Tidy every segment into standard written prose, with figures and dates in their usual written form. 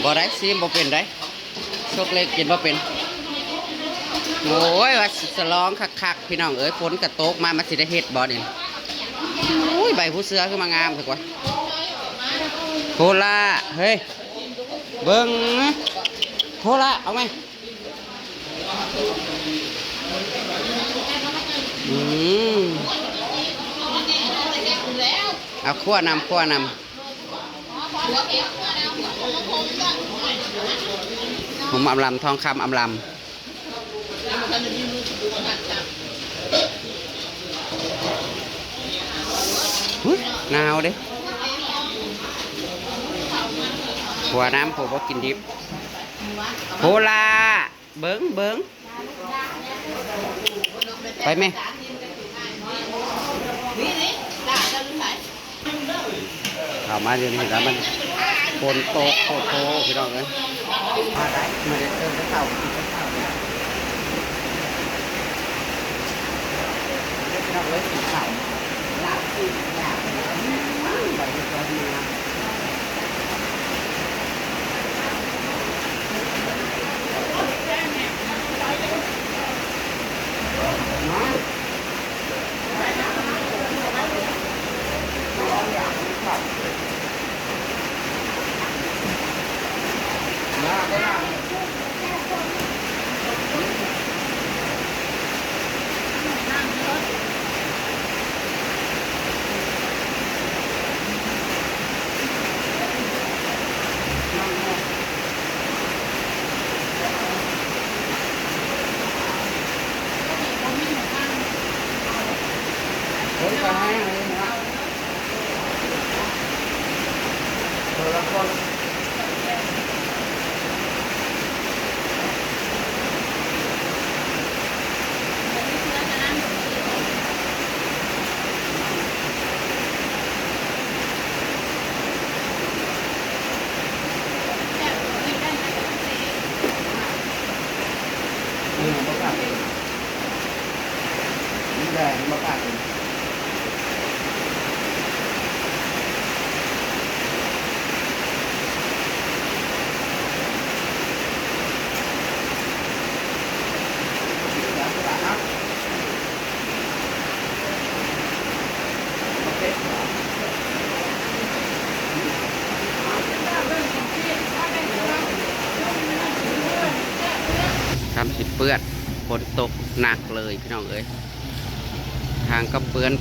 บ่ได้ซีมบ่เป็นได้โชคเล็กกินบ่เป็นโอ้ยว่าสลองคักๆพี่น้องเอ้ยฝนกระตกมาสิได้เฮ็ดบ่นี่โอ้ยใบผู้เสือคือมางามถึกว่าโคล่าเฮ้ยเบิ่งโคล่าเอาไหมเอาขั้วนำผมอำลำทองคำอำลำหนาวเด้หัวน้ำผมก็กินดิบโคลาเบิ้งไปไหมเข้ามาเดี๋ยวนี้แล้วมันคนโตโคพี่น้องเลยมาได้มาได้เติมข้าวกินข้าวเนี่ยพี่น้องเลยกินข้าวลาบกินยากใบที่เราดีนะแดงมะพร้าวทำสิเปื้อนฝนตกหนักเลยพี่น้องเอ้ยทางก็เปื้อน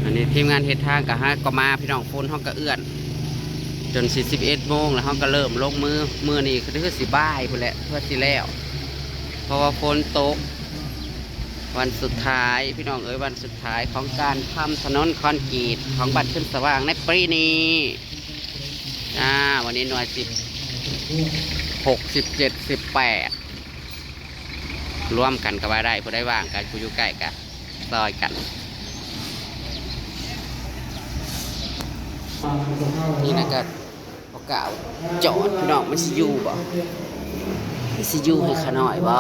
อันนี้ทีมงานเฮ็ดทางก็มาพี่น้องฝนห้องก็เอื้อนจน41 โมงแล้วห้องก็เริ่มลงมือนี่คือสิบ่ายพุ่นแหละเพื่อสิแล้วเพราะว่าฝนตกวันสุดท้ายพี่น้องเอ้ยวันสุดท้ายของการทำถนนคอนกรีตของบ้านขึ้นสว่างในปีนี้วันนี้หน่วย16 17 18ร่วมกันก็ว่าได้พอได้ว่างกันกูอยู่ใกล้กันซอยกันนี่นะก็พอกล่าวจอดพี่น้องมันสิอยู่บ่มันสิอยู่ให้ขน่อยบ่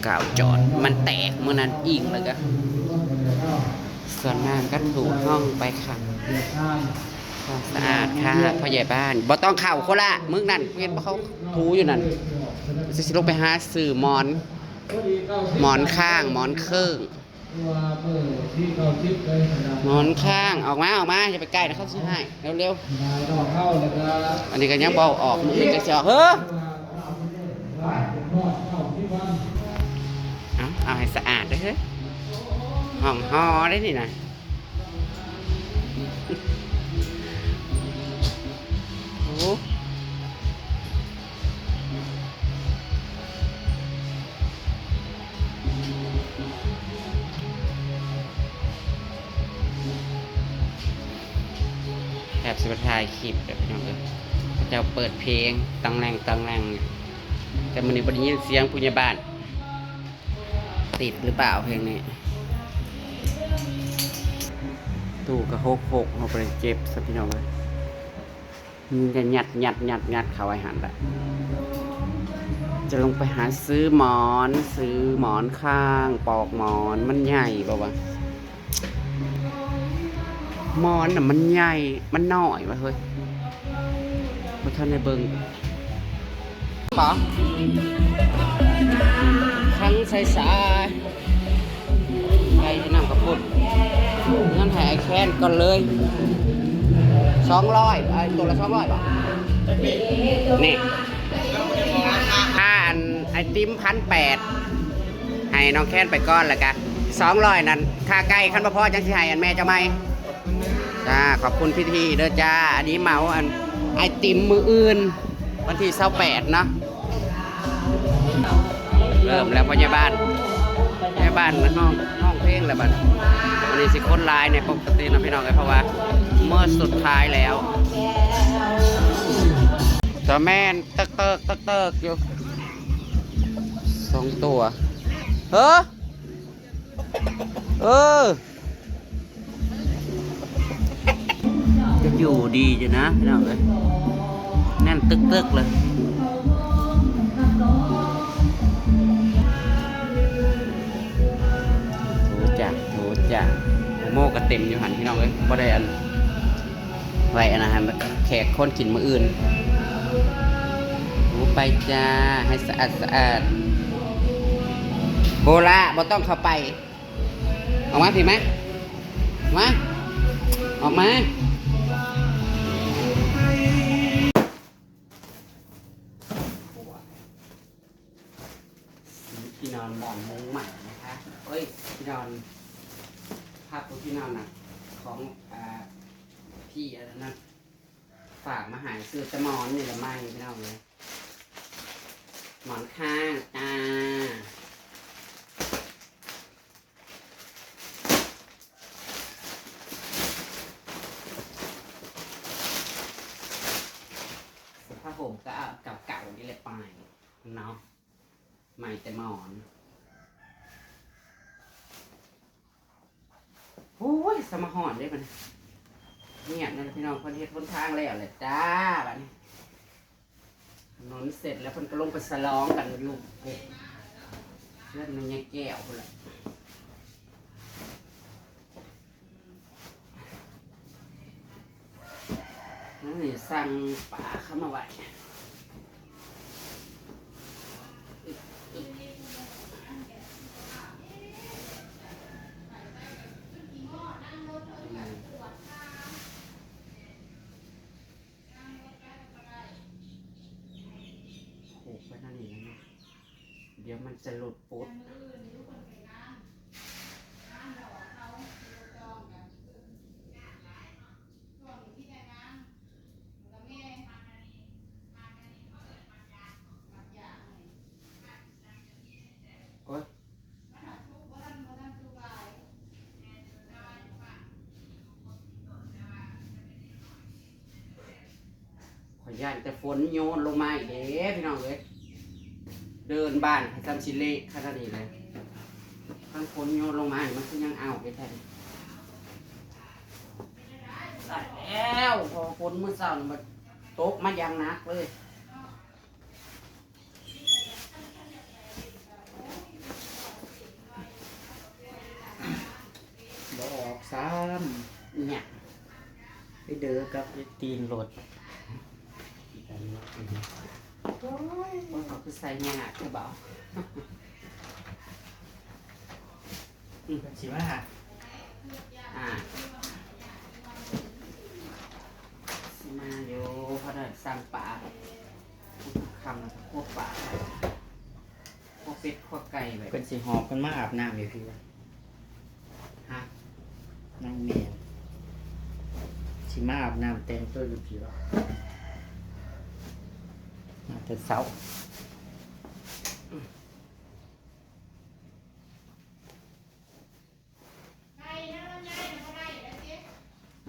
กล่าวจอดมันแตกเมื่อนั้นอิงเลยก็ส่วนนางก็ถูห้องไปค่ะสะอาดค่ะพ่อใหญ่บ้านบ่ต้องเข่าโคละมึงนั่นเห็นบ่เขาถูอยู่นั่นสิลงไปหาสื่อหมอนข้างหมอนเครื่องหมอนข้างออกมาอย่าไปใกล้นะเขาซื้อให้เร็วอันนี้ก็ยังบอกออกมึงจะเจาะเฮ้อเอาให้สะอาดด้วยเฮ้ยห้องห่อได้นี่นะแอบสิบถ่ายคลิปแบบนี้เลยจะเปิดเพลงตังแรงแต่มันนี่บริยินเสียงผู้ใหญ่บ้านติดหรือเปล่าเพลงนี้ตู้กระหกเอาไปเจ็บสักพี่น้องเลยมันจะยัดเขาไว้หันไป จะลงไปหาซื้อหมอนข้างปอกหมอนมันใหญ่ป่าวะหมอนน่ะมันใหญ่มันน้อยวะเฮ้ยพอท่านในเบิงป๋อทั้งใส่สายไอ้น้ำกระพุดงั้นให้ไอ้แค้นก่อนเลย200ไอ้ตัวละ200ป่ะนี่ค่าอันไอติม1,800ให้น้องแค้นไปก้อนแล้วกัน200นั่นค่าไก่ขั้นพ่อจังสิให้อันแม่จะไหมจ้าขอบคุณพี่ทีเด้อจ้าอันนี้เมาอันไอติมมืออื่นวันที่28เนาะเริ่มแล้วพยาบาลมันห้องเพลงแล้วบัดวันนี้สิคนลายในปกตินะพี่น้องเลยเพราะว่าเมื่อสุดท้ายแล้วตัวแม่นเติกอยู่2ตัวจะอยู่ดีจ้ะนะพี่น้องเลยแน่นตึกเลยโถจ้ะโมกระเต็มอยู่หันพี่น้องเลยบ่ได้อันไว้นะฮะแขกคนกินมื้ออื่นไปจ้าให้สะอาดโบราบ่ต้องเข้าไปออกมาผิดไหมมาออกมาที่นอนหมอนมุ้งใหม่นะคะเอ้ยที่นอนภาพที่นอนน่ะของพี่อะไรนั่นฝากมาหาซื้อจะหมอนนี่ละไม่พี่น้องเลยหมอนข้างผ้าห่มก็เก่าๆนี่แหละไปเนาะใหม่แต่หมอนโอ้ยสมหอนได้มันเงียบนะพี่น้องคนเฮ็ดคนทางแล้วแหละจ้าบัดนี้ถนนเสร็จแล้วคนก็ลงไปสลองกันอยู่เล่นมันยังแก้วคนละนี่สั่งป่าเข้ามาไว้โขกไปนั่นเองนะเดี๋ยวมันจะหลุดปุ๊บขอย่านแต่ฝนโยนลงมาอีกเด้พี่น้องเลยเดินบ้านทำชิเล่ขนาดนี้เลยข้างฝนโยนลงมามันก็ยังเอาไปแทนได้แล้วพอฝนเมื่อเช้ามันตกมาอย่างหนักเลยบอกซ้ำเนี่ยไปเดือกับตีนรถโอ้ยเขาคือใส่หยาดกระเป๋าชิว่าสิมาอยู่เพราะได้สั่งปลาคำพวกปลาพวกเป็ดพวกไก่แบบเป็นสีหอบกันมาอาบน้ำอยู่พี่วะฮะนั่งเมียชิมาอาบน้ำเต็มตัวอยู่พี่วะมาแต่เสา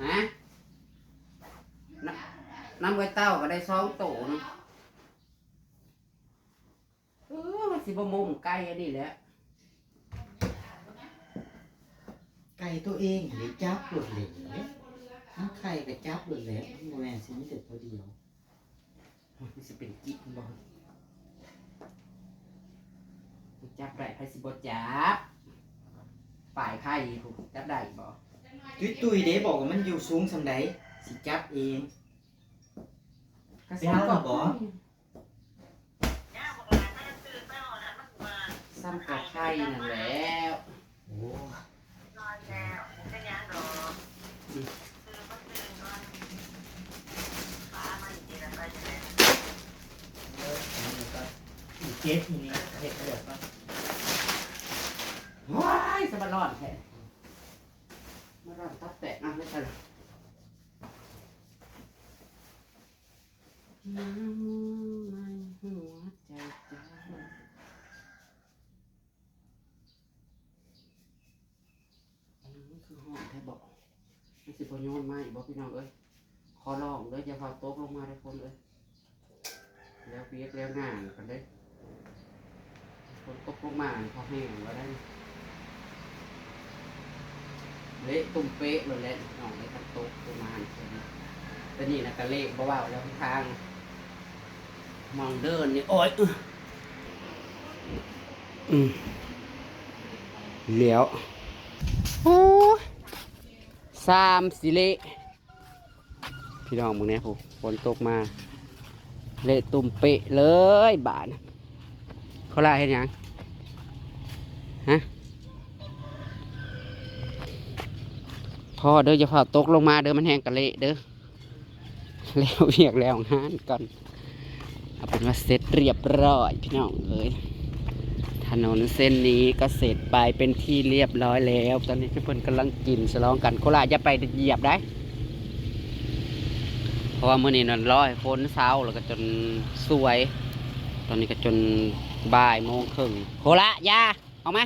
ฮะน้ำไก่เต้าก็ได้2 โตนะมันสิบมุมไก่อันนี้แหละไก่ตัวเองหรือจับหลุดเหลวน้ำไข่กับจับหลุดเหลวโมแมนซีนี่เด็ดตัวเดียวมันจะเป็นกิ๊กบ่ จับได้ไพ่สิบจับฝ่ายไพ่ถูกจับได้บ่ ตุยๆเด้บอกว่ามันอยู่สูงสำใดสิจับเอง ก็ ไปหาบ่บ่ ซ้ำกับไพ่นั่นแล้ว โอ้อีกเจ็ดทีนี้เฮ็ดเดือดป่ะ ว้ายสบายร้อนแท้มาร้อนตับแตกนะไม่ใช่หรอน้ำในหัวใจจ้าอันนี้คือห้องแท้บอกไม่สิพอโยนมาอีกบอกพี่น้องเอ้ยขอร้องเลยอย่าพาโต๊ะลงมาได้คนเลยแล้วเปียกแล้วงานกันได้คนตกลงมาพอแห้งแล้วได้เละตุ่มเป๊ะเลยแหละน้องไอ้ทันตกลงมาแต่นี่นะกะเละเบาๆแล้วทางมองเดินนี่โอ้ยเหลียวโอ้สามสิเละพี่น้องมึงเนี่ยผู้ฝนตกมาเละตุ่มเป๊ะเลยบาทเขาลาเห็นยังฮะพ่อเด้อจะพาตกลงมาเด้อมันแห้งกะเละเด้อแล้วเรียกแล้วงานก่อนเอาเป็นว่าเสร็จเรียบร้อยพี่น้องเอ้ยถนนเส้นนี้ก็เสร็จไปเป็นที่เรียบร้อยแล้วตอนนี้ทุกคนกำลังกินฉลองกันโคราชจะไปเหยียบได้เพราะว่าเมื่อนี้นอนร้อยฝนเช้าแล้วก็จนสวย ตอนนี้ก็จนบ่ายโมงครึ่งโคราชยาเอามา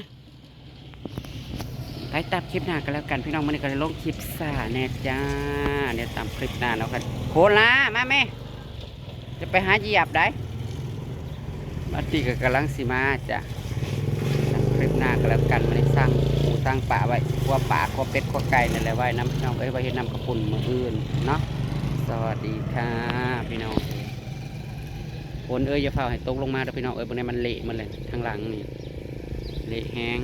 ไปตัดคลิปหน้ากันแล้วกันพี่น้องมันก็จะลงคลิปสาแน่จ้าเนี่ยตามคลิปหน้าแล้วกันโคราชมาแม่จะไปหาเหยียบได้มาตีกับกำลังสีมาจ้ะตามคลิปหน้ากันแล้วกันไม่ได้สร้างปูตั้งป่าไว้ขั้วป่าขั้วเป็ดขั้วไก่นั่นแหละไว้น้ำพี่น้องไว้เห็นน้ำกระปุ่นมืออื่นเนาะสวัสดีค่ะพี่น้องฝนอย่าเฝ้าให้ตกลงมาเด้อพี่น้องบนนี้มันเละมันเลยทางหลังนี่เละแห้ง